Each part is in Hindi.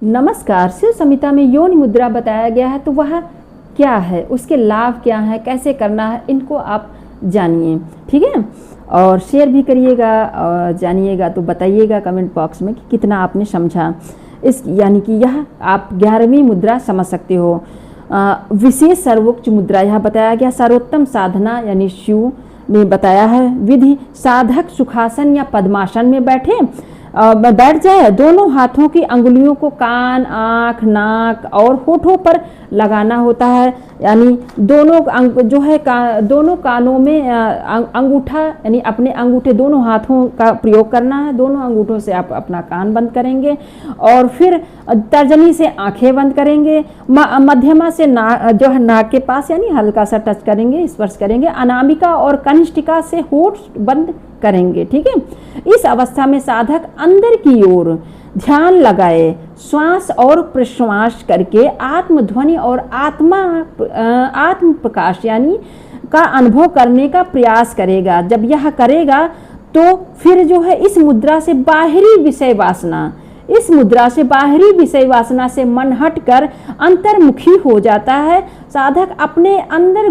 नमस्कार। शिव संहिता में योनि मुद्रा बताया गया है, तो वह क्या है, उसके लाभ क्या है, कैसे करना है, इनको आप जानिए। ठीक है, और शेयर भी करिएगा और जानिएगा तो बताइएगा कमेंट बॉक्स में कि कितना आपने समझा। इस यानी कि यह आप 11वीं मुद्रा समझ सकते हो। विशेष सर्वोच्च मुद्रा यह बताया गया। सर्वोत्तम साधना यानी शिव में बताया है विधि। साधक सुखासन या पद्मासन में बैठ जाए। दोनों हाथों की अंगुलियों को कान, आँख, नाक और होठों पर लगाना होता है। यानी दोनों कानों में अंगूठा यानी अपने अंगूठे दोनों हाथों का प्रयोग करना है। दोनों अंगूठों से आप अपना कान बंद करेंगे और फिर तर्जनी से आंखें बंद करेंगे। मध्यमा से जो है नाक के पास यानी हल्का सा टच करेंगे, स्पर्श करेंगे। अनामिका और कनिष्ठिका से होठ बंद करेंगे। ठीक है, इस अवस्था में साधक अंदर की ओर ध्यान लगाए, श्वास और प्रश्वास करके आत्मध्वनि और आत्म प्रकाश यानी का अनुभव करने का प्रयास करेगा। जब यह करेगा तो फिर जो है इस मुद्रा से बाहरी विषय वासना से मन हटकर अंतर्मुखी हो जाता है। साधक अपने अंदर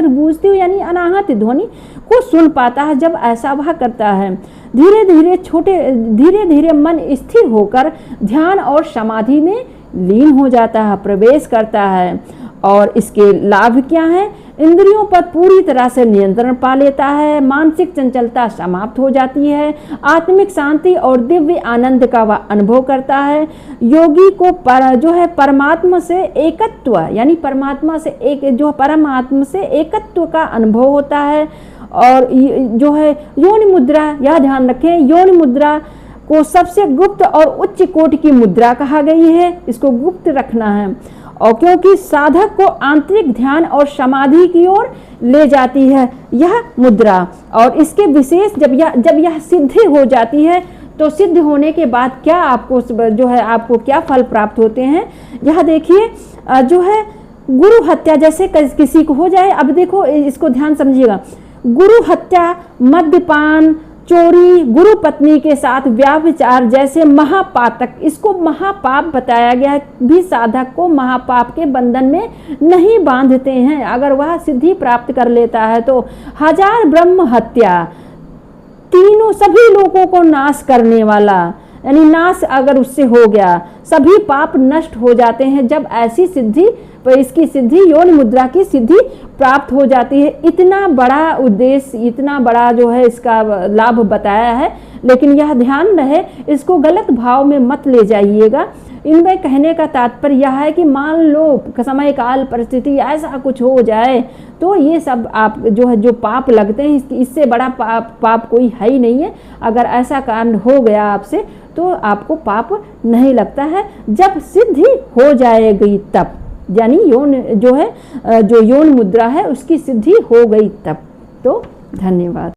गूंजती हुई यानी अनाहत ध्वनि को सुन पाता है। जब ऐसा वह करता है, धीरे धीरे मन स्थिर होकर ध्यान और समाधि में लीन हो जाता है, प्रवेश करता है। और इसके लाभ क्या हैं? इंद्रियों पर पूरी तरह से नियंत्रण पा लेता है। मानसिक चंचलता समाप्त हो जाती है। आत्मिक शांति और दिव्य आनंद का वह अनुभव करता है। योगी को परमात्मा से एकत्व यानी परमात्मा से एकत्व का अनुभव होता है। और जो है योनि मुद्रा, यह ध्यान रखें, योनि मुद्रा को सबसे गुप्त और उच्च कोटि की मुद्रा कहा गई है। इसको गुप्त रखना है और क्योंकि साधक को आंतरिक ध्यान और समाधि की ओर ले जाती है यह मुद्रा। और इसके विशेष जब यह सिद्धि हो जाती है तो सिद्ध होने के बाद क्या आपको क्या फल प्राप्त होते हैं, यह देखिए। जो है गुरु हत्या जैसे किसी को हो जाए, अब देखो इसको ध्यान समझिएगा। गुरु हत्या, मद्यपान, चोरी, गुरु पत्नी के साथ व्याभिचार जैसे महापातक, इसको महापाप बताया गया है, भी साधक को महापाप के बंधन में नहीं बांधते हैं। अगर वह सिद्धि प्राप्त कर लेता है तो 1000 ब्रह्म हत्या, तीनों सभी लोगों को नाश करने वाला यानी नाश अगर उससे हो गया, सभी पाप नष्ट हो जाते हैं जब ऐसी सिद्धि इसकी सिद्धि योनि मुद्रा की सिद्धि प्राप्त हो जाती है। इतना बड़ा उद्देश्य, इतना बड़ा जो है इसका लाभ बताया है, लेकिन यह ध्यान रहे इसको गलत भाव में मत ले जाइएगा। इनमें कहने का तात्पर्य यह है कि मान लो समय काल परिस्थिति ऐसा कुछ हो जाए तो ये सब आप जो पाप लगते हैं, इससे बड़ा पाप कोई है ही नहीं है। अगर ऐसा कांड हो गया आपसे तो आपको पाप नहीं लगता है। जब सिद्धि हो जाएगी तब, यानी जो योनि मुद्रा है उसकी सिद्धि हो गई तब। तो धन्यवाद।